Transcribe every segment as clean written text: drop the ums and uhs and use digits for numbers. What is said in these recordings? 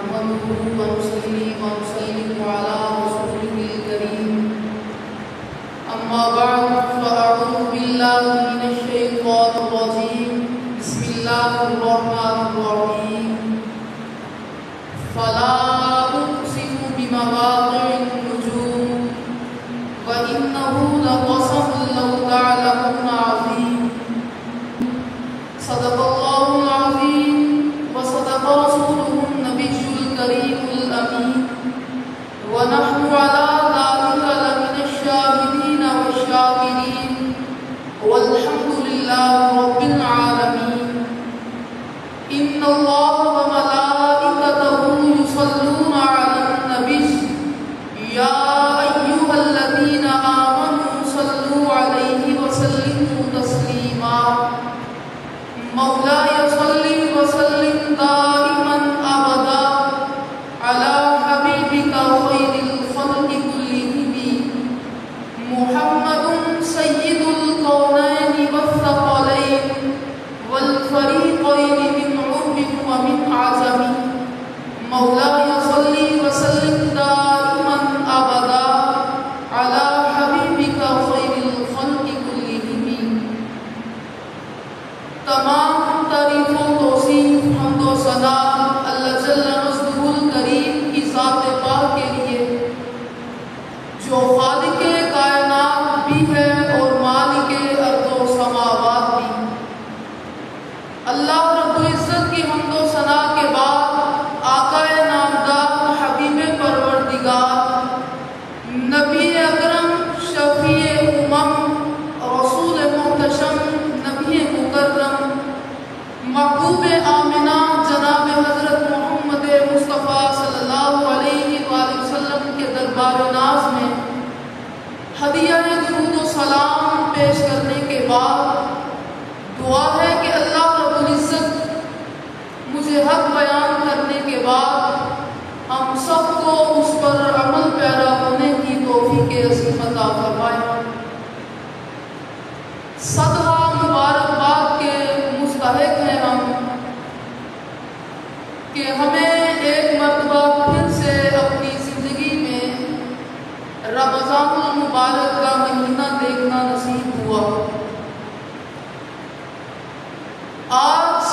نحمده ونصلي ونسلم على رسوله الكريم أما بعد فأعوذ بالله من الشيطان الرجيم بسم الله الرحمن الرحيم فلا أقسم بمواقع النجوم وإنه لقسم لو تعلمون عظيم صدق الله العظيم وصدق رسوله النبي الكريم الأمين ونحن على ذلك لمن الشاهدين والشاكرين والحمد لله رب العالمين إن الله وملائكته يصلون على النبي يا أيها الذين آمنوا صلوا عليه وسلموا تسليما مولاي صل وسلم دائما أبدا على حبيبك خير الخلق كلهم محمد سيد الكونين والثقلين والفريقين من عرب ومن عجم مولاي صل وسلم دائما أبدا على حبيبك خير الخلق كلهم تمام تعریف و توصیف حمد و ثنا اللہ جل مجدہ الکریم کی ذات پاک کے لیے جو خالق کائنات بھی ہے اور مالک ارض و سماوات بھی۔ اللہ رب العزت کی حمد و ثنا کے بعد آقا نامدار حبیب پروردگار نبی اکرم شفیع امم رسول محتشم نبی مکرم محبوب آمنہ جناب حضرت محمد مصطفیٰ صلی اللہ علیہ وآلہ وسلم کے دربار ناز میں ہدیہ درود و سلام پیش کرنے کے بعد دعا ہے کہ اللہ رب العزت مجھے حق بیان کرنے کے بعد ہم سب کو اس پر عمل پیرا ہونے کی توفیق عظیم عطا فرمائے۔ صدقہ مبارکباد کے مستحق ہیں ہم کہ ہمیں ایک مرتبہ پھر سے اپنی زندگی میں رمضان المبارک کا مہینہ دیکھنا نصیب ہوا۔ آج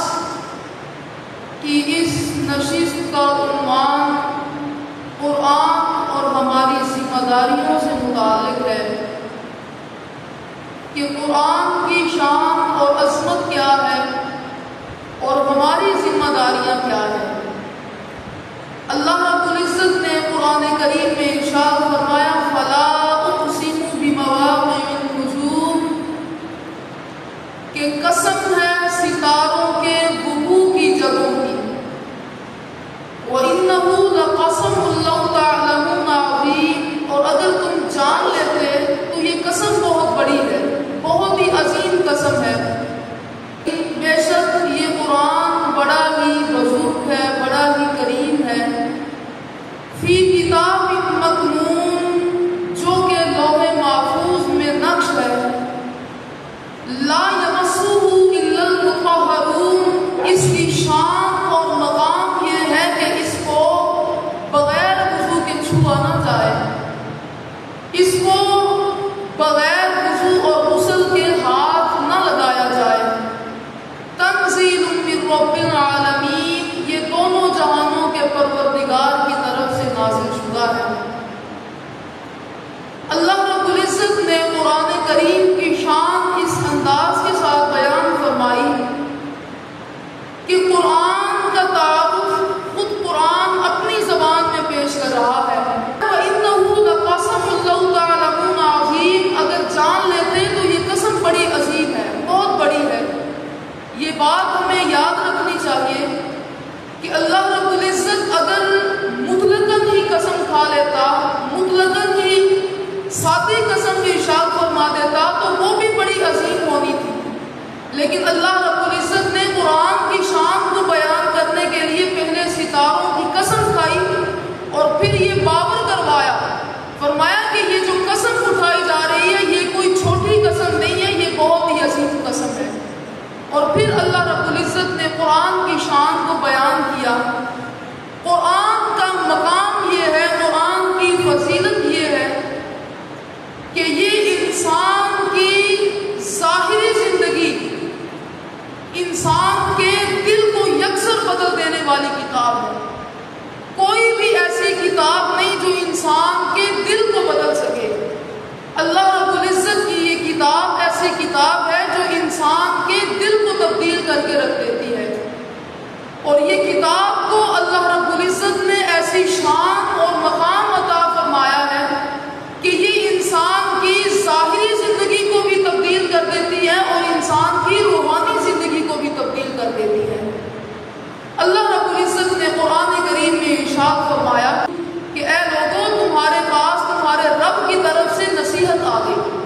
کی اس نشست کا عنوان قرآن اور ہماری ذمہ داریوں سے متعلق ہے کہ قرآن کی شان اور عظمت کیا ہے اور ہماری ذمہ داریاں کیا ہیں۔ اللہ رب العزت نے قرآن کریم میں ارشاد فرمایا فلا اقسم بمواقع النجوم کہ قسم ہے ستاروں کے وقوع کی جگہوں کی، وَإِنَّهُ لَقَسَمٌ لَوْ تَعْلَمُونَ عَظِيمٌ اور اگر تم جان لیتے تو یہ قسم بہت بڑی ہے، بہت ہی عظیم قسم ہے۔ بے شک یہ قرآن بڑا ہی بزرگ ہے، بڑا ہی کریم ہے۔ فی کتاب مکنون جو کہ لوح محفوظ میں نقش ہے، لا یمسہ الا المطہرون اس کی شان اور مقام یہ ہے کہ اس کو بغیر وضو کے چھوا نہ جائے، اس کو بغیر وضو اور غسل کے ہاتھ نہ لگایا جائے۔ تنزیل من رب العالمین یہ دونوں جہانوں کے پروردگار کی طرف سے نازل شدہ ہے۔ اللہ رب العزت نے قرآن کریم کی شان اس انداز کے ساتھ بیان فرمائی کہ قرآن کا تعارف خود قرآن اپنی زبان میں پیش کر رہا ہے۔ وَإِنَّهُ لَقَسَمٌ لَوْ تَعْلَمُونَ عَظِيمٌ اگر جان لیتے تو یہ قسم بڑی عظیم ہے، بہت بڑی ہے۔ یہ بات ہمیں یاد رکھنی چاہیے کہ اللہ رب العزت اگر مطلقاً ہی قسم کھا لیتا، مطلقاً ہی سادی قسم بھی ارشاد فرما دیتا تو وہ بھی بڑی عظیم ہونی تھی، لیکن اللہ رب العزت نے قرآن کی شان کو بیان کرنے کے لیے پہلے ستاروں کی قسم کھائی اور پھر یہ باور کروایا، فرمایا کہ یہ جو قسم اٹھائی جا رہی ہے یہ کوئی چھوٹی قسم نہیں ہے، یہ بہت ہی عظیم قسم ہے۔ اور پھر اللہ رب العزت نے قرآن کی شان کو بیان کیا۔ قرآن کتاب ہے، کوئی بھی ایسی کتاب نہیں جو انسان کے دل کو بدل سکے۔ اللہ رب العزت کی یہ کتاب ایسی کتاب ہے جو انسان کے دل کو تبدیل کر کے رکھ دیتی ہے، اور یہ کتاب کو اللہ رب العزت نے ایسی شان اور مقام عطا فرمایا ہے کہ یہ انسان کی ظاہری زندگی کو بھی تبدیل کر دیتی ہے اور انسان کی روحانی زندگی کو بھی تبدیل کر دیتی ہے۔ اللہ رب العزت نے قرآن کریم میں ارشاد فرمایا کہ اے لوگوں، تمہارے پاس تمہارے رب کی طرف سے نصیحت آ گئی،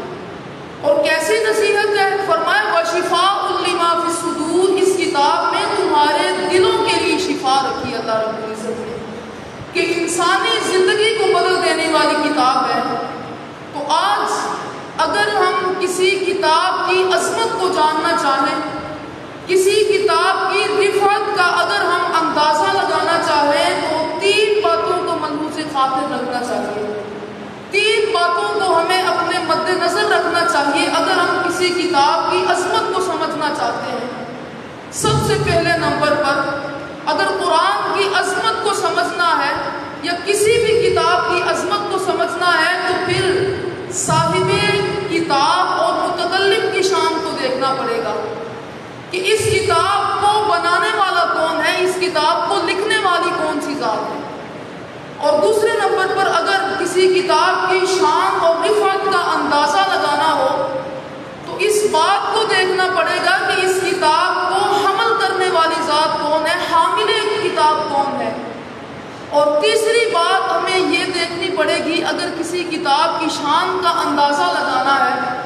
اور کیسی نصیحت ہے؟ فرمایا وَشِفَاءٌ لِمَا فِي الصُّدُورِ، اس کتاب میں تمہارے دلوں کے لیے شفا رکھی اللہ رب العزت نے، کہ انسانی زندگی کو بدل دینے والی کتاب ہے۔ تو آج اگر ہم کسی کتاب کی عظمت کو جاننا چاہیں، کسی کتاب کی رفعت کا اگر ہم اندازہ لگانا چاہیں، تو 3 باتوں کو ملحوظ خاطر رکھنا چاہیے، 3 باتوں کو ہمیں اپنے مد نظر رکھنا چاہیے اگر ہم کسی کتاب کی عظمت کو سمجھنا چاہتے ہیں۔ سب سے پہلے نمبر پر، اگر قرآن کی عظمت کو سمجھنا ہے یا کسی بھی کتاب کی عظمت کو سمجھنا ہے، تو پھر صاحب کتاب اور متکلم کی شان کو دیکھنا پڑے گا کہ اس کتاب کو بنانے والا کون ہے، اس کتاب کو لکھنے والی کون سی ذات ہے۔ اور دوسرے نمبر پر، اگر کسی کتاب کی شان اور رفعت کا اندازہ لگانا ہو تو اس بات کو دیکھنا پڑے گا کہ اس کتاب کو حمل کرنے والی ذات کون ہے، حامل کتاب کون ہے۔ اور تیسری بات ہمیں یہ دیکھنی پڑے گی اگر کسی کتاب کی شان کا اندازہ لگانا ہے،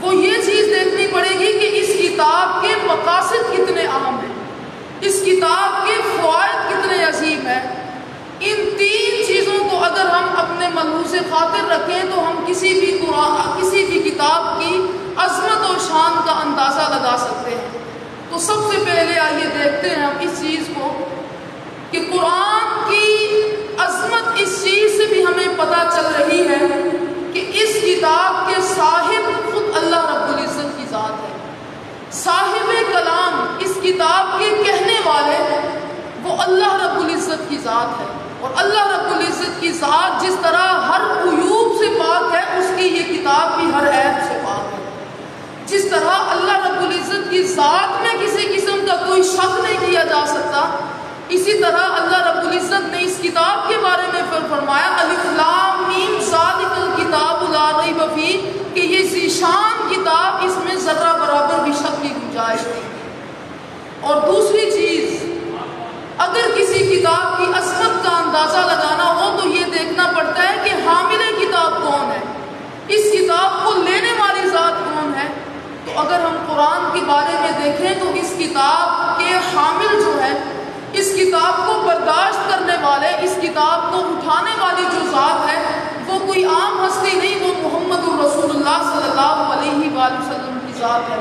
وہ یہ چیز دیکھنی پڑے گی کہ اس کتاب کے مقاصد کتنے اہم ہیں، اس کتاب کے فوائد کتنے عظیم ہیں۔ ان 3 چیزوں کو اگر ہم اپنے ملحوظ خاطر رکھیں تو ہم کسی بھی کتاب کی عظمت اور شان کا اندازہ لگا سکتے ہیں۔ تو سب سے پہلے آئیے دیکھتے ہیں ہم اس چیز کو کہ قرآن کی عظمت اس چیز سے بھی ہمیں پتہ چل رہی ہے کہ اس کتاب کے صاحب خود اللہ رب العزت کی ذات ہے۔ صاحب کلام، اس کتاب کے کہنے والے، وہ اللہ رب العزت کی ذات ہے، اور اللہ رب العزت کی ذات جس طرح ہر عیوب سے پاک ہے، اس کی یہ کتاب بھی ہر عیب سے پاک ہے۔ جس طرح اللہ رب العزت کی ذات میں کسی قسم کا کوئی شک نہیں کیا جا سکتا، اسی طرح اللہ رب العزت نے اس کتاب کے بارے میں فرمایا الف لام میم ذالک الکتاب لا ریب فیہ، کہ یہ ذیشان کتاب، اس میں ذرہ برابر بھی شک کی گنجائش نہیں۔ اور دوسری چیز، اگر کسی کتاب کی عظمت کا اندازہ لگانا ہو تو یہ دیکھنا پڑتا ہے کہ حامل کتاب کون ہے، اس کتاب کو لینے والی ذات کون ہے۔ تو اگر ہم قرآن کے بارے میں دیکھیں تو اس کتاب کے حامل جو ہے، اس کتاب کو برداشت کرنے والے، اس کتاب کو اٹھانے والی جو ذات ہے، وہ کوئی عام ہستی نہیں، وہ محمد رسول اللہ صلی اللہ علیہ وآلہ وسلم کی ذات ہے۔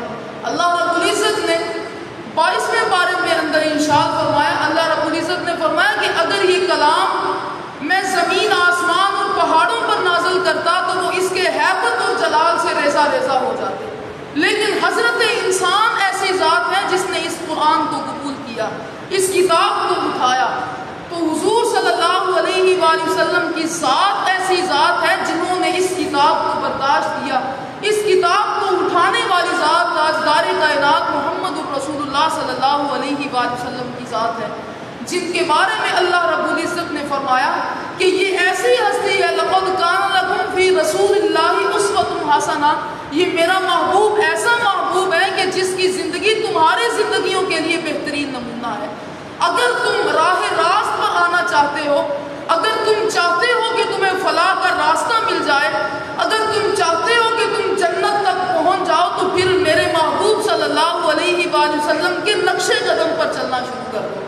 اللہ رب العزت نے 22ویں پارے میں اندر ارشاد فرمایا، اللہ رب العزت نے فرمایا کہ اگر یہ کلام میں زمین، آسمان اور پہاڑوں پر نازل کرتا تو وہ اس کے ہیبت اور جلال سے ریزہ ریزہ ہو جاتے، لیکن حضرت انسان ایسی ذات ہے جس نے اس قرآن کو قبول کیا، اس کتاب کو اٹھایا۔ تو حضور صلی اللہ علیہ وآلہ وسلم کی ذات ایسی ذات ہے جنہوں نے اس کتاب کو برداشت کیا، اس کتاب کو اٹھانے والی ذات تاجدار کائنات محمد رسول اللہ صلی اللہ علیہ وآلہ وسلم کی ذات ہے، جن کے بارے میں اللہ رب العزت نے فرمایا کہ یہ ایسی ہستی ہے لقد کان لکم فی رسول اللہ اسوۃ حسنہ، یہ میرا محبوب ایسا محبوب ہے کہ جس کی زندگی تمہارے زندگیوں کے لیے بہترین نمونہ ہے۔ اگر تم راہ راست پر آنا چاہتے ہو، اگر تم چاہتے ہو کہ تمہیں فلاح کا راستہ مل جائے، اگر تم چاہتے ہو کہ تم جنت تک پہنچ جاؤ، تو پھر میرے محبوب صلی اللہ علیہ وآلہ وسلم کے نقش قدم پر چلنا شروع کر دو۔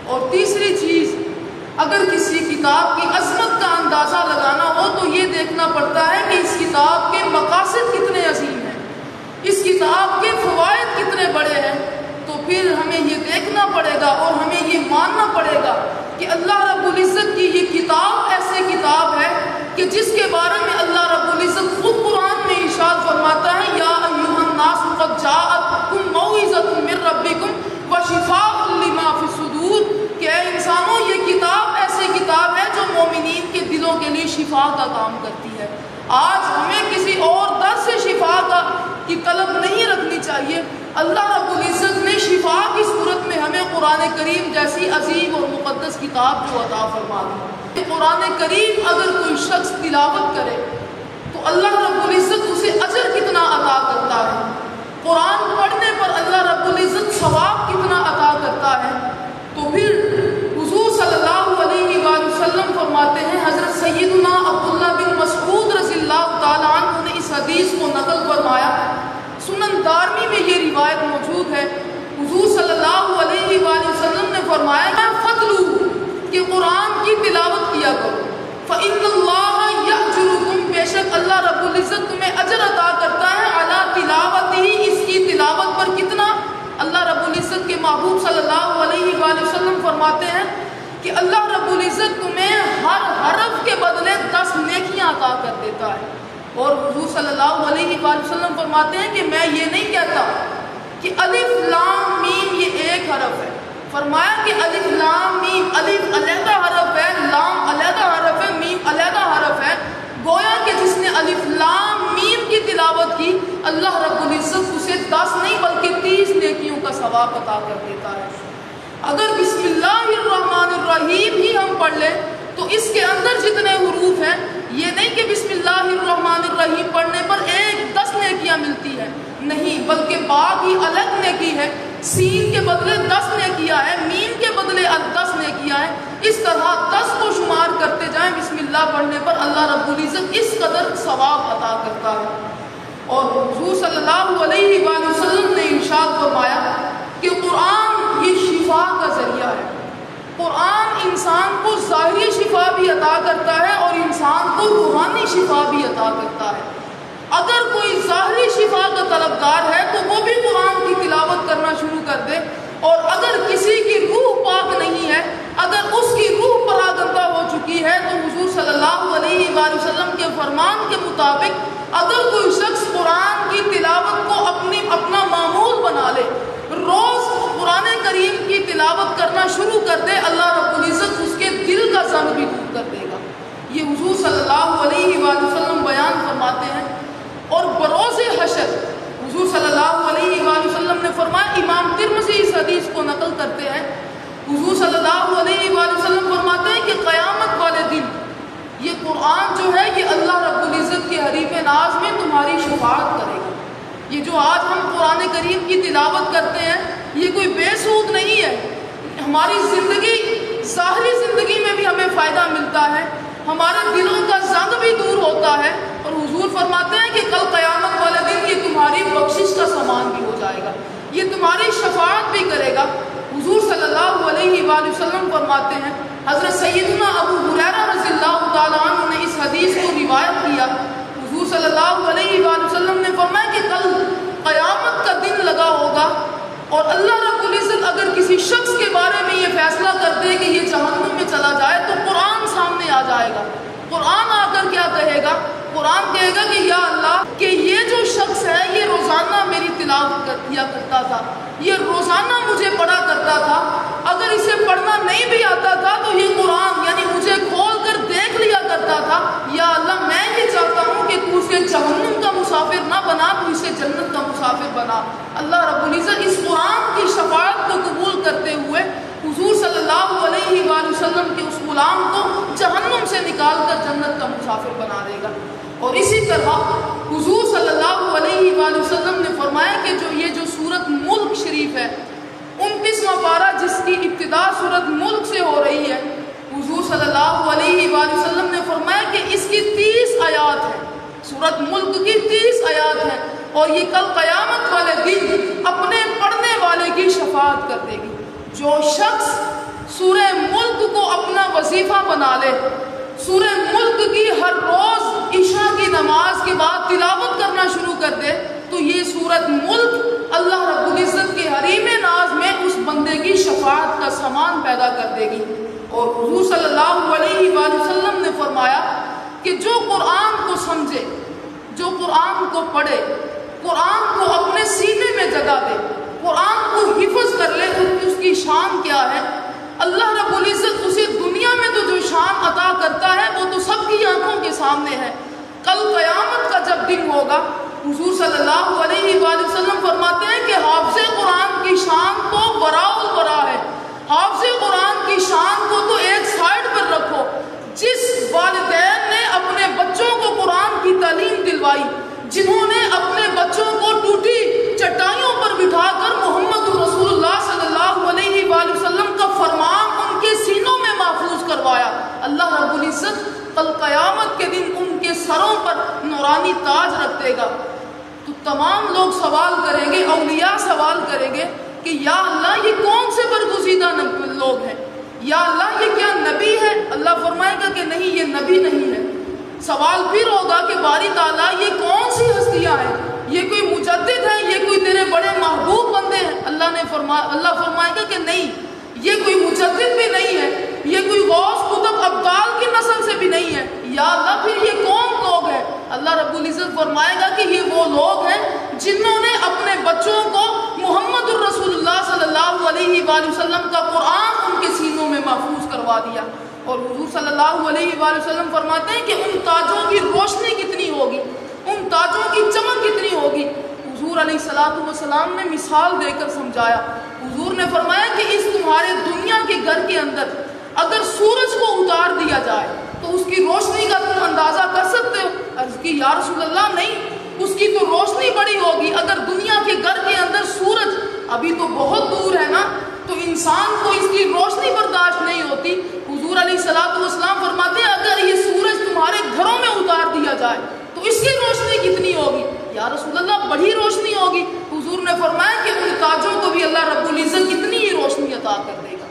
اور تیسری چیز، اگر کسی کتاب کی عظمت کا اندازہ لگانا ہو تو یہ دیکھنا پڑتا ہے کہ اس کتاب کے مقاصد کتنے عظیم ہیں، اس کتاب کے فوائد کتنے بڑے ہیں۔ تو پھر ہمیں یہ دیکھنا پڑے گا اور ہمیں یہ ماننا پڑے گا کہ اللہ رب العزت کی یہ کتاب ایسی کتاب ہے کہ جس کے بارے میں اللہ رب العزت خود قرآن میں ارشاد فرماتا ہے یا ایھا الناس قد جاءتکم موعظۃ من ربکم وشفاء لما فی الصدور، کہ اے انسان شفا کا کام کرتی ہے۔ آج ہمیں کسی اور در سے شفا کی طلب نہیں رکھنی چاہیے۔ اللہ رب العزت نے شفا کی صورت میں ہمیں قرآن کریم جیسی عظیم اور مقدس کتاب جو عطا فرما دی۔ قرآن کریم اگر کوئی شخص تلاوت کرے تو اللہ رب العزت اسے اجر کتنا عطا کرتا ہے، قرآن پڑھنے پر اللہ رب العزت ثواب کتنا عطا کرتا ہے۔ تو پھر حضور صلی اللہ علیہ وآلہ وسلم فرماتے ہیں، حضرت سیدنا عبداللہ بن مسعود رضی اللہ تعالیٰ عنہ نے اس حدیث کو نقل فرمایا، سنن دارمی میں یہ روایت موجود ہے۔ حضور صلی اللہ علیہ وآلہ وسلم نے فرمایا فَتْلُوا کہ قرآن کی تلاوت کیا کرو، فَإِنَّ اللَّهَ يَأْجُرُكُمْ بے شک اللہ رب العزت تمہیں اجر عطا کرتا ہے، عَلَىٰ تِلَاوَتِهِ اس کی تلاوت پر کتنا؟ اللہ رب العزت کے محبوب صلی اللہ علیہ وآلہ وسلم فرماتے ہیں کہ اللہ رب العزت تمہیں ہر حرف کے بدلے 10 نیکیاں عطا کر دیتا ہے۔ اور حضور صلی اللہ علیہ وآلہ وسلم فرماتے ہیں کہ میں یہ نہیں کہتا کہ الف لام میم یہ ایک حرف ہے، فرمایا کہ الف لام میم، الف علیحدہ حرف ہے، لام علیحدہ حرف ہے، میم علیحدہ حرف ہے، گویا کہ جس نے الف لام میم کی تلاوت کی اللہ رب العزت اسے 10 نہیں بلکہ 30 نیکیوں کا ثواب عطا کر دیتا ہے۔ اگر بسم اللہ الرحمن الرحیم ہی ہم پڑھ لیں تو اس کے اندر جتنے حروف ہیں، یہ نہیں کہ بسم اللہ الرحمن الرحیم پڑھنے پر 10 نیکیاں ملتی ہیں، نہیں، بلکہ با کی الگ نیکی ہے، سین کے بدلے 10 نیکیاں ہیں، میم کے بدلے 10 نیکیاں ہیں، اس طرح 10 کو شمار کرتے جائیں بسم اللہ پڑھنے پر اللہ رب العزت اس قدر ثواب عطا کرتا ہے۔ اور حضور صلی اللہ علیہ وآلہ وسلم نے ارشاد فرمایا کہ قرآن یہ شفا کا ذریعہ ہے، قرآن انسان کو ظاہری شفا بھی عطا کرتا ہے اور انسان کو روحانی شفا بھی عطا کرتا ہے۔ اگر کوئی ظاہری شفا کا طلبگار ہے تو وہ بھی قرآن کی تلاوت کرنا شروع کر دے، اور اگر کسی کی روح پاک نہیں ہے، اگر اس کی روح پراگندہ ہو چکی ہے تو حضور صلی اللہ علیہ وآلہ وسلم کے فرمان کے مطابق اگر کوئی شخص قرآن کی تلاوت کو اپنا معمول بنا لے، روز قرآن کریم کی تلاوت کرنا شروع کر دے، اللہ رب العزت اس کے دل کا زنگ بھی دور کر دے گا۔ یہ حضور صلی اللہ علیہ وآلہ وسلم بیان فرماتے ہیں۔ اور بروز حشر حضور صلی اللہ علیہ وآلہ وسلم نے فرمایا، امام ترمذی اس حدیث کو نقل کرتے ہیں، حضور صلی اللہ علیہ وآلہ وسلم فرماتے ہیں کہ قیامت والے دن یہ قرآن جو ہے یہ اللہ رب العزت کے حریف ناز میں تمہاری شفاعت کرے گا۔ یہ جو آج ہم قرآن کریم کی تلاوت کرتے ہیں یہ کوئی بے سود نہیں ہے، ہماری زندگی، ظاہری زندگی میں بھی ہمیں فائدہ ملتا ہے، ہمارے دلوں کا زنگ بھی دور ہوتا ہے، اور حضور فرماتے ہیں کہ کل قیامت والے دن یہ تمہاری بخشش کا سامان بھی ہو جائے گا، یہ تمہاری شفاعت بھی کرے گا۔ حضور صلی اللہ علیہ وآلہ وسلم فرماتے ہیں، حضرت سیدنا ابو ہریرہ رضی اللہ تعالیٰ عنہ نے اس حدیث کو روایت کیا، حضور صلی اللہ علیہ وآلہ وسلم نے فرمایا کہ کل قیامت کا دن لگا ہوگا اور اللہ رب العزت اگر کسی شخص کے بارے میں یہ فیصلہ کر دے کہ یہ جہنم میں چلا جائے تو قرآن سامنے آ جائے گا۔ قرآن آ کر کیا کہے گا؟ قرآن کہے گا کہ یا اللہ کہ یہ جو شخص ہے یہ روزانہ میری تلاوت کیا کرتا تھا، یہ روزانہ مجھے پڑھا کرتا تھا، اگر اسے پڑھنا نہیں بھی آتا تھا تو یہ قرآن یعنی مجھے کھول کر دیکھ لیا کرتا تھا، یا اللہ میں یہ چاہتا ہوں کہ تو اسے جہنم کا مسافر نہ بنا، تو اسے جنت کا مسافر بنا۔ اللہ رب العزت اس قرآن کی شفاعت کو قبول کرتے ہوئے حضور صلی اللہ علیہ وآلہ وسلم کے اس غلام کو جہنم سے نکال کر جنت کا مسافر بنا دے گا۔ اور اسی طرح حضور صلی اللہ علیہ وآلہ وسلم نے فرمایا کہ یہ جو سورت ملک شریف ہے، 29واں پارہ جس کی ابتدا سورت ملک سے ہو رہی ہے، حضور صلی اللہ علیہ وآلہ وسلم نے فرمایا کہ اس کی 30 آیات ہیں، سورت ملک کی 30 آیات ہیں، اور یہ کل قیامت والے دن اپنے پڑھنے والے کی شفاعت کر دے گی۔ جو شخص سورہ ملک کو اپنا وظیفہ بنا لے، سورہ ملک کی ہر روز عشاء کی نماز کے بعد تلاوت کرنا شروع کر دے تو یہ سورت ملک اللہ رب العزت کے حریم ناز میں اس بندے کی شفاعت کا سامان پیدا کر دے گی۔ اور حضور صلی اللہ علیہ وآلہ وسلم نے فرمایا کہ جو قرآن کو سمجھے، جو قرآن کو پڑھے، قرآن کو اپنے سینے میں جگہ دے، قرآن کو حفظ کر لے، اس کی شان کیا ہے؟ اللہ رب العزت اسے دنیا میں تو جو شان عطا کرتا ہے وہ تو سب کی آنکھوں کے سامنے ہے. کل قیامت کا جب دن ہوگا، حضور صلی اللہ علیہ وآلہ وسلم فرماتے ہیں کہ حافظ قرآن کی شان تو وراء الورا ہے. حافظ قرآن کی شان کو تو ایک سائڈ پر رکھو. جس والدین نے اپنے بچوں کو قرآن کی تعلیم دلوائی، جنہوں نے اپنے بچوں کو ٹوٹی چٹائیوں پر بٹھا کر محمد رسول اللہ صلی اللہ علیہ وآلہ وسلم کا فرمان ان کے سینوں میں محفوظ کروایا، اللہ رب العزت کل قیامت کے دن ان کے سروں پر نورانی تاج رکھ دے گا. تو تمام لوگ سوال کریں گے، اولیاء سوال کریں گے کہ یا اللہ یہ کون سے برگزیدہ لوگ ہیں، یا اللہ یہ کیا نبی ہے؟ اللہ فرمائے گا کہ نہیں، یہ نبی نہیں ہے. سوال پھر ہوگا کہ باری تعالیٰ یہ کون سی ہستیاں ہیں، یہ کوئی مجدد ہے، یہ کوئی تیرے بڑے محبوب بندے ہیں؟ اللہ فرمائے گا کہ نہیں، یہ کوئی مجدد بھی نہیں ہے، یہ کوئی غوث قطب ابدال کی نسل سے بھی نہیں ہے. یا اللہ پھر یہ کون لوگ ہیں؟ اللہ رب العزت فرمائے گا کہ یہ وہ لوگ ہیں جنہوں نے اپنے بچوں کو محمد الرسول اللہ صلی اللہ علیہ وآلہ وسلم کا قرآن ان کے سینوں میں محفوظ کروا دیا. اور حضور صلی اللہ علیہ وآلہ وسلم فرماتے ہیں کہ ان تاجوں کی روشنی کتنی ہوگی، ان تاجوں کی چمک کتنی ہوگی. حضور علیہ السلام نے مثال دے کر سمجھایا. حضور نے فرمایا کہ اس تمہارے دنیا کے گھر کے اندر اگر سورج کو اتار دیا جائے تو اس کی روشنی کا تم اندازہ کر سکتے ہو؟ عرض کی یا رسول اللہ نہیں، اس کی تو روشنی بڑی ہوگی. اگر دنیا کے گھر کے اندر سورج ابھی تو بہت دور ہے نا، تو انسان کو اس کی روشنی برداشت نہیں ہوتی. حضور علیہ السلام فرماتے ہیں اگر یہ سورج تمہارے گھروں میں اتار دیا جائے تو اس کی روشنی کتنی ہوگی؟ یا رسول اللہ بڑی روشنی ہوگی. حضور نے فرمایا کہ ان تاجوں کو بھی اللہ رب العزت کتنی ہی روشنی عطا کر دے گا.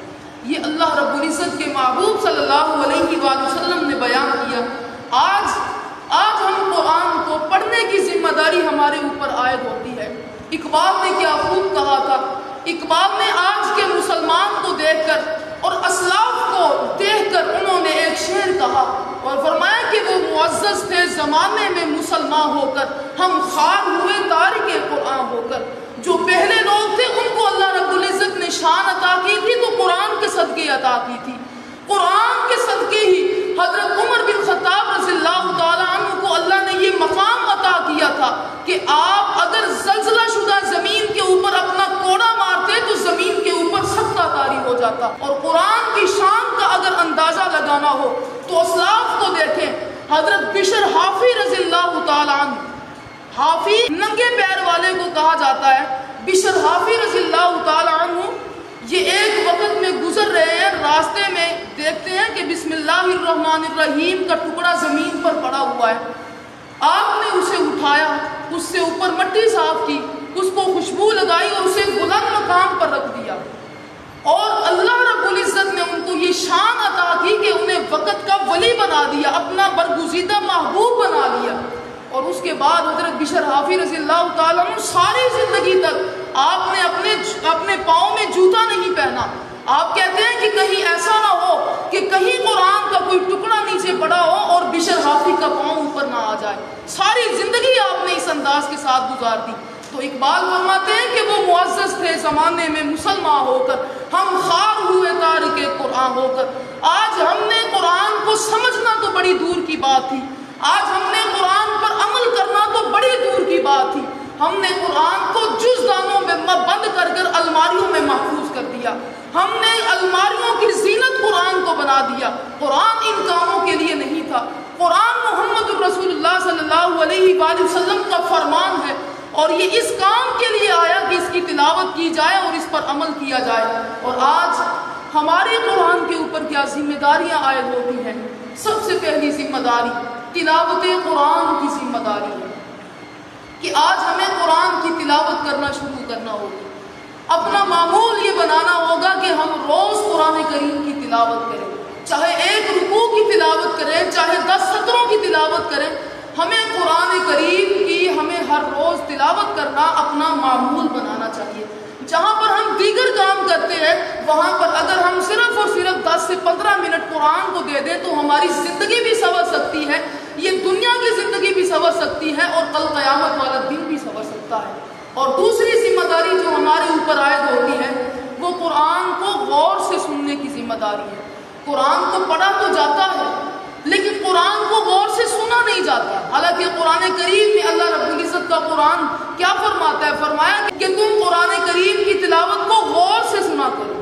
یہ اللہ رب العزت کے محبوب صلی اللہ علیہ وآلہ وسلم نے بیان کیا. آج ہم قرآن کو پڑھنے کی ذمہ داری ہمارے اوپر عائد ہوتی ہے. اقبال نے کیا خوب کہا تھا. اقبال نے آج کے مسلمان کو دیکھ کر اور اسلاف کو دیکھ کر انہوں نے ایک شعر کہا اور فرمایا کہ وہ معزز تھے زمانے میں مسلمان ہو کر، ہم خوار ہوئے تارک قرآن ہو کر. جو پہلے لوگ تھے ان کو اللہ رب العزت نے شان عطا کی تھی تو قرآن کے صدقے عطا کی تھی. قرآن کے صدقے ہی حضرت عمر بن خطاب رضی اللہ تعالیٰ عنہ کو اللہ نے یہ مقام عطا کیا تھا کہ آپ اگر زلزلہ شدہ زمین کے اوپر اپنا کوڑا مارتے تو زمین کے اوپر سکتہ طاری ہو جاتا. اور قرآن کی شان کا اگر اندازہ لگانا ہو تو اسلاف کو دیکھیں. حضرت بشر حافی رضی اللہ تعالیٰ عنہ، حافی ننگے پیر والے کو کہا جاتا ہے. بشر حافی رضی اللہ تعالیٰ عنہ یہ ایک وقت میں گزر رہے ہیں، راستے میں دیکھتے ہیں کہ بسم اللہ الرحمن الرحیم کا ٹکڑا زمین پر پڑا ہوا ہے. آپ نے اسے اٹھایا، اس سے اوپر مٹی صاف کی، اس کو خوشبو لگائی اور اسے بلند مقام پر رکھ دیا. اور اللہ رب العزت نے ان کو یہ شان عطا کی کہ انہیں وقت کا ولی بنا دیا، اپنا برگزیدہ محبوب بنا لیا. اور اس کے بعد حضرت بشر حافی رضی اللہ تعالیٰ عنہ ساری زندگی تک آپ نے اپنے پاؤں میں جوتا نہیں پہنا. آپ کہتے ہیں کہ کہیں ایسا نہ ہو کہ کہیں قرآن کا کوئی ٹکڑا نیچے پڑا ہو اور بشر حافی کا پاؤں اوپر نہ آ جائے. ساری زندگی آپ نے اس انداز کے ساتھ گزار دی. تو اقبال فرماتے ہیں کہ وہ معزز تھے زمانے میں مسلمان ہو کر، ہم خوار ہوئے تارک قرآن ہو کر. آج ہم نے قرآن کو سمجھنا تو بڑی دور کی بات تھی، آج ہم نے قرآن پر عمل کرنا تو بڑی دور کی بات تھی. ہم نے قرآن کو جزدانوں میں بند کر کر الماریوں میں محفوظ کر دیا. ہم نے الماریوں کی زینت قرآن کو بنا دیا. قرآن ان کاموں کے لیے نہیں تھا. قرآن محمد الرسول اللہ صلی اللہ علیہ وآلہ وسلم کا فرمان ہے اور یہ اس کام کے لیے آیا کہ اس کی تلاوت کی جائے اور اس پر عمل کیا جائے. اور آج ہمارے قرآن کے اوپر کیا ذمہ داریاں عائد ہوتی ہیں؟ سب سے پہلی ذمہ داری تلاوت قرآن کی ذمہ داری ہے کہ آج ہمیں قرآن کی تلاوت کرنا شروع کرنا ہوگا. اپنا معمول یہ بنانا ہوگا کہ ہم روز قرآن کریم کی تلاوت کریں، چاہے ایک رکوع کی تلاوت کریں، چاہے 10 سطروں کی تلاوت کریں. ہمیں قرآن کریم کی ہمیں ہر روز تلاوت کرنا اپنا معمول بنانا چاہیے. جہاں پر ہم دیگر کام کرتے ہیں وہاں پر اگر ہم صرف اور صرف 10 سے 15 منٹ قرآن کو دے دیں تو ہماری زندگی بھی سنور سکتی ہے، یہ دنیا کی زندگی بھی سنور سکتی ہے اور کل قیامت والا دن بھی سنور سکتا ہے. اور دوسری ذمہ داری جو ہمارے اوپر عائد ہوتی ہے وہ قرآن کو غور سے سننے کی ذمہ داری ہے. قرآن کو پڑھا تو جاتا ہے لیکن قرآن کو غور سے سنا نہیں جاتا. حالانکہ قرآن کریم میں اللہ رب العزت کا قرآن کیا فرماتا ہے؟ فرمایا کہ تم قرآن کریم کی تلاوت کو غور سے سنا کرو،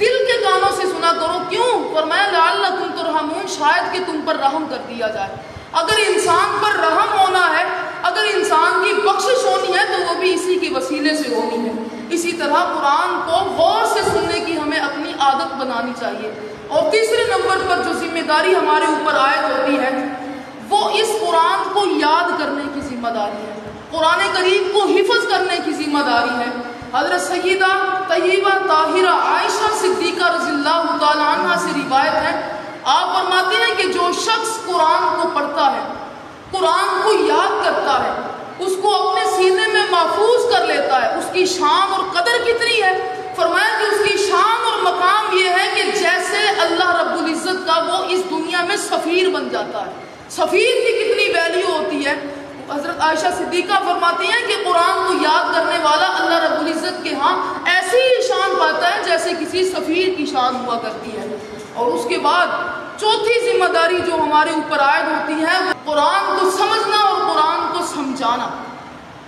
دل کے کانوں سے سنا کرو. کیوں؟ فرمایا لعلکم ترحمون، شاید کہ تم پر رحم کر دیا جائے. اگر انسان پر رحم ہونا ہے، اگر انسان کی بخشش ہونی ہے تو وہ بھی اسی کے وسیلے سے ہونی ہے. اسی طرح قرآن کو غور سے سننے کی ہمیں اپنی عادت بنانی چاہیے. اور تیسرے نمبر پر جو ذمہ داری ہمارے اوپر عائد ہوتی ہے وہ اس قرآن کو یاد کرنے کی ذمہ داری ہے، قرآن کریم کو حفظ کرنے کی ذمہ داری ہے. حضرت سیدہ طیبہ طاہرہ عائشہ صدیقہ رضی اللہ تعالی عنہ سے روایت ہے، آپ فرماتے ہیں کہ جو شخص قرآن کو پڑھتا ہے، قرآن کو یاد کرتا ہے، اس کو اپنے سینے میں محفوظ کر لیتا ہے، اس کی شان اور قدر کتنی ہے؟ فرمایا کہ اس کی شان اور مقام یہ ہے کہ جیسے اللہ رب العزت کا وہ اس دنیا میں سفیر بن جاتا ہے. سفیر کی کتنی ویلیو ہوتی ہے. حضرت عائشہ صدیقہ فرماتی ہیں کہ قرآن کو یاد کرنے والا اللہ رب العزت کے ہاں ایسی ہی شان پاتا ہے جیسے کسی سفیر کی شان ہوا کرتی ہے. اور اس کے بعد چوتھی ذمہ داری جو ہمارے اوپر عائد ہوتی ہے قرآن کو سمجھنا اور قرآن کو سمجھانا.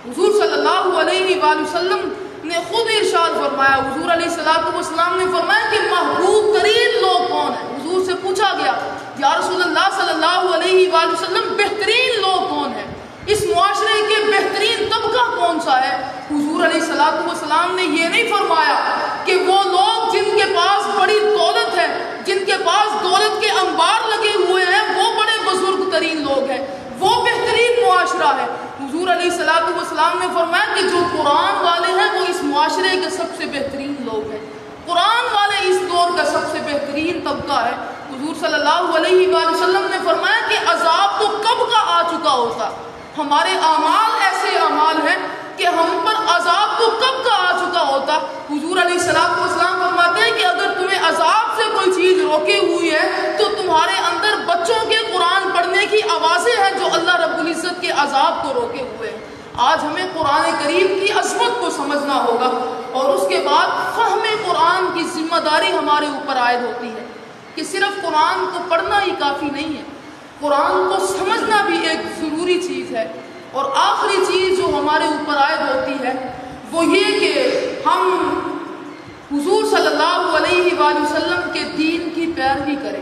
حضور صلی اللہ علیہ وآلہ وسلم نے خود ارشاد فرمایا، حضور علیہ الصلوۃ والسلام نے فرمایا کہ محبوب ترین لوگ کون ہیں؟ حضور سے پوچھا گیا یا رسول اللہ صلی اللہ علیہ وآلہ وسلم بہترین لوگ کون ہیں؟ اس معاشرے کے بہترین طبقہ کون سا ہے؟ حضور علیہ الصلوۃ والسلام نے یہ نہیں فرمایا کہ وہ لوگ جن کے پاس بڑی دولت ہے، جن کے پاس دولت کے انبار لگے ہوئے ہیں، وہ بڑے بزرگ ترین لوگ ہیں، وہ بہترین معاشرہ ہے. حضور علیہ الصلوۃ والسلام نے فرمایا کہ جو قرآن والے ہیں وہ اس معاشرے کے سب سے بہترین لوگ ہیں. قرآن والے اس دور کا سب سے بہترین طبقہ ہے. حضور صلی اللہ علیہ وآلہ وسلم نے فرمایا کہ عذاب تو کب کا آ چکا ہوتا، ہمارے اعمال ایسے اعمال ہیں کہ ہم پر عذاب تو کب کا آ چکا ہوتا. حضور علیہ الصلوۃ والسلام فرماتے ہیں کہ اگر تمہیں عذاب سے کوئی چیز روکے ہوئی ہے تو تمہارے اندر بچوں کے قرآن پڑھنے کی آوازیں ہیں جو اللہ رب العزت کے عذاب کو روکے ہوئے ہیں. آج ہمیں قرآن کریم کی عظمت کو سمجھنا ہوگا اور اس کے بعد فہم قرآن کی ذمہ داری ہمارے اوپر عائد ہوتی ہے کہ صرف قرآن کو پڑھنا ہی کافی نہیں ہے، قرآن کو سمجھنا بھی ایک ضروری چیز ہے. اور آخری چیز جو ہمارے اوپر عائد ہوتی ہے وہ یہ کہ ہم حضور صلی اللہ علیہ وآلہ وسلم کے دین کی پیروی کریں،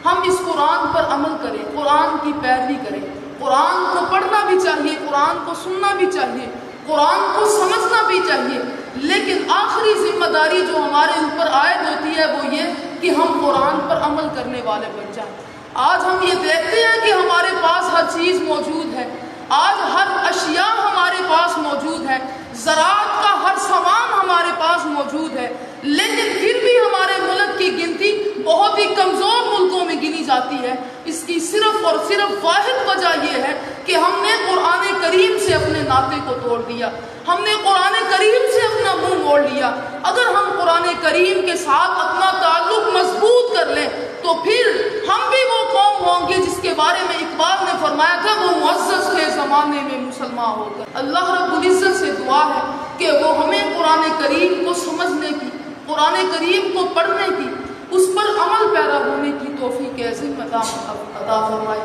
ہم اس قرآن پر عمل کریں، قرآن کی پیروی کریں. قرآن کو پڑھنا بھی چاہیے، قرآن کو سننا بھی چاہیے، قرآن کو سمجھنا بھی چاہیے، لیکن آخری ذمہ داری جو ہمارے اوپر عائد ہوتی ہے وہ یہ کہ ہم قرآن پر عمل کرنے والے بن جائیں. آج ہم یہ دیکھتے ہیں کہ ہمارے پاس ہر چیز موجود ہے، آج ہر اشیاء ہمارے پاس موجود ہے، زراعت کا ہر سامان ہمارے پاس موجود ہے، لیکن پھر بھی ہمارے ملک کی گنتی بہت ہی کمزور ملکوں میں گنی جاتی ہے. اس کی صرف اور صرف واحد وجہ یہ ہے کہ ہم نے قرآن کریم سے اپنے ناطے کو توڑ دیا، ہم نے قرآن کریم سے اپنا منہ موڑ لیا. اگر ہم قرآن کریم کے ساتھ اپنا تعلق مضبوط کر لیں تو پھر ہم بھی وہ قوم ہوں گے جس کے بارے میں اقبال نے فرمایا تھا وہ معزز کے زمانے میں مسلمان ہو کر. اللہ رب العزت سے دعا ہے کہ وہ ہمیں قرآن کریم کو سمجھنے کی، قرآن کریم کو پڑھنے کی، اس پر عمل پیرا ہونے کی توفیق عظیم عطا فرمائے.